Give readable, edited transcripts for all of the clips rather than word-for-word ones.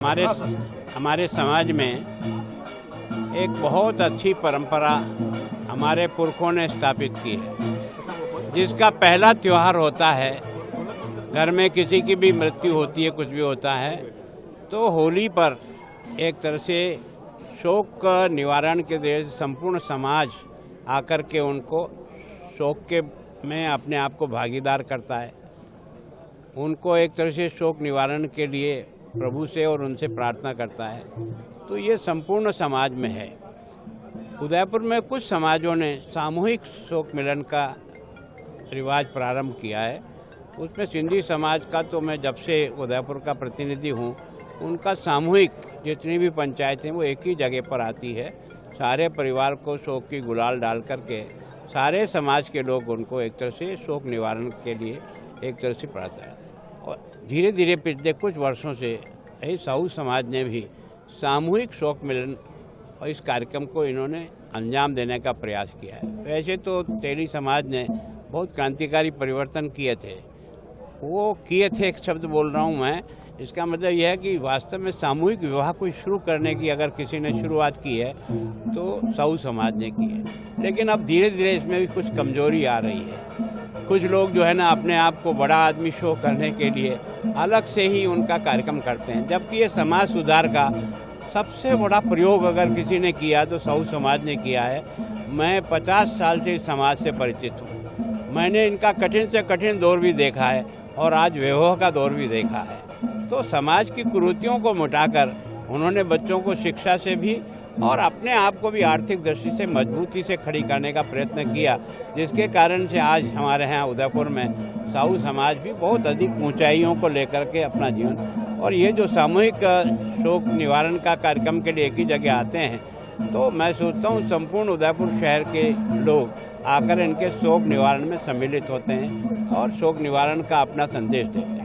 हमारे समाज में एक बहुत अच्छी परंपरा हमारे पुरखों ने स्थापित की है, जिसका पहला त्योहार होता है, घर में किसी की भी मृत्यु होती है, कुछ भी होता है, तो होली पर एक तरह से शोक निवारण के लिए संपूर्ण समाज आकर के उनको शोक के में अपने आप को भागीदार करता है। उनको एक तरह से शोक निवारण के लिए प्रभु से और उनसे प्रार्थना करता है। तो ये संपूर्ण समाज में है। उदयपुर में कुछ समाजों ने सामूहिक शोक मिलन का रिवाज प्रारंभ किया है। उसमें सिंधी समाज का तो मैं जब से उदयपुर का प्रतिनिधि हूँ, उनका सामूहिक जितनी भी पंचायतें वो एक ही जगह पर आती है। सारे परिवार को शोक की गुलाल डाल करके सारे समाज के लोग उनको एक तरह से शोक निवारण के लिए एक तरह से पढ़ाता है। और धीरे धीरे पिछले कुछ वर्षों से साहू समाज ने भी सामूहिक शोक मिलन और इस कार्यक्रम को इन्होंने अंजाम देने का प्रयास किया है। वैसे तो तेली समाज ने बहुत क्रांतिकारी परिवर्तन किए थे, एक शब्द बोल रहा हूँ मैं, इसका मतलब यह है कि वास्तव में सामूहिक विवाह को शुरू करने की अगर किसी ने शुरुआत की है तो साहू समाज ने की है। लेकिन अब धीरे धीरे इसमें भी कुछ कमजोरी आ रही है। कुछ लोग जो है ना अपने आप को बड़ा आदमी शो करने के लिए अलग से ही उनका कार्यक्रम करते हैं, जबकि ये समाज सुधार का सबसे बड़ा प्रयोग अगर किसी ने किया तो साहू समाज ने किया है। मैं 50 साल से इस समाज से परिचित हूँ। मैंने इनका कठिन से कठिन दौर भी देखा है और आज वैभव का दौर भी देखा है। तो समाज की कुरीतियों को मिटाकर उन्होंने बच्चों को शिक्षा से भी और अपने आप को भी आर्थिक दृष्टि से मजबूती से खड़ी करने का प्रयत्न किया, जिसके कारण से आज हमारे यहाँ उदयपुर में साहू समाज भी बहुत अधिक ऊंचाइयों को लेकर के अपना जीवन, और ये जो सामूहिक शोक निवारण का कार्यक्रम के लिए एक ही जगह आते हैं, तो मैं सोचता हूँ संपूर्ण उदयपुर शहर के लोग आकर इनके शोक निवारण में सम्मिलित होते हैं और शोक निवारण का अपना संदेश देते हैं।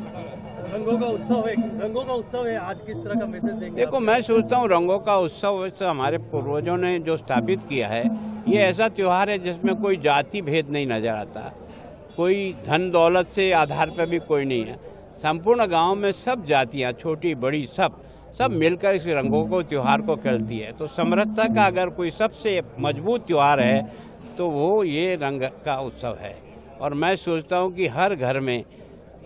रंगों का उत्सव है, आज किस तरह का मैसेज देंगे? देखो, मैं सोचता हूँ रंगों का उत्सव हमारे पूर्वजों ने जो स्थापित किया है, ये ऐसा त्योहार है जिसमें कोई जाति भेद नहीं नजर आता, कोई धन दौलत से आधार पर भी कोई नहीं है। संपूर्ण गांव में सब जातियां, छोटी बड़ी सब मिलकर इस रंगों को त्योहार को खेलती है। तो समरसता का अगर कोई सबसे मजबूत त्योहार है तो वो ये रंग का उत्सव है। और मैं सोचता हूँ कि हर घर में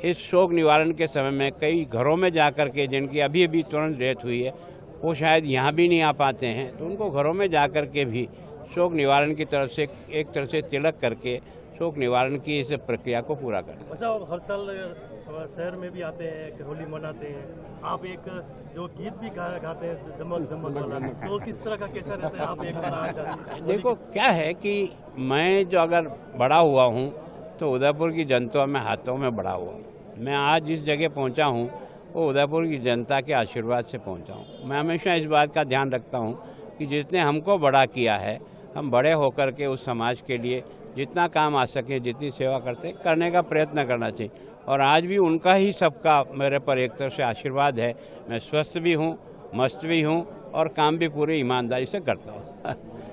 इस शोक निवारण के समय में कई घरों में जाकर के जिनकी अभी अभी तुरंत डेथ हुई है, वो शायद यहाँ भी नहीं आ पाते हैं, तो उनको घरों में जाकर के भी शोक निवारण की तरफ से एक तरह से तिलक करके शोक निवारण की इस प्रक्रिया को पूरा करें। अच्छा, हर साल शहर में भी आते हैं, होली मनाते हैं, आप एक जो गीत भी गाते हैं दमक वाला, तो किस तरह का कैसा रहता है? आप एक देखो, क्या है कि मैं जो अगर बड़ा हुआ हूँ तो उदयपुर की जनता में हाथों में बड़ा हुआ। मैं आज जिस जगह पहुंचा हूं वो उदयपुर की जनता के आशीर्वाद से पहुंचा हूं। मैं हमेशा इस बात का ध्यान रखता हूं कि जिसने हमको बड़ा किया है, हम बड़े होकर के उस समाज के लिए जितना काम आ सके, जितनी सेवा करने का प्रयत्न करना चाहिए। और आज भी उनका ही सबका मेरे पर एक तरह से आशीर्वाद है। मैं स्वस्थ भी हूँ, मस्त भी हूँ और काम भी पूरी ईमानदारी से करता हूँ।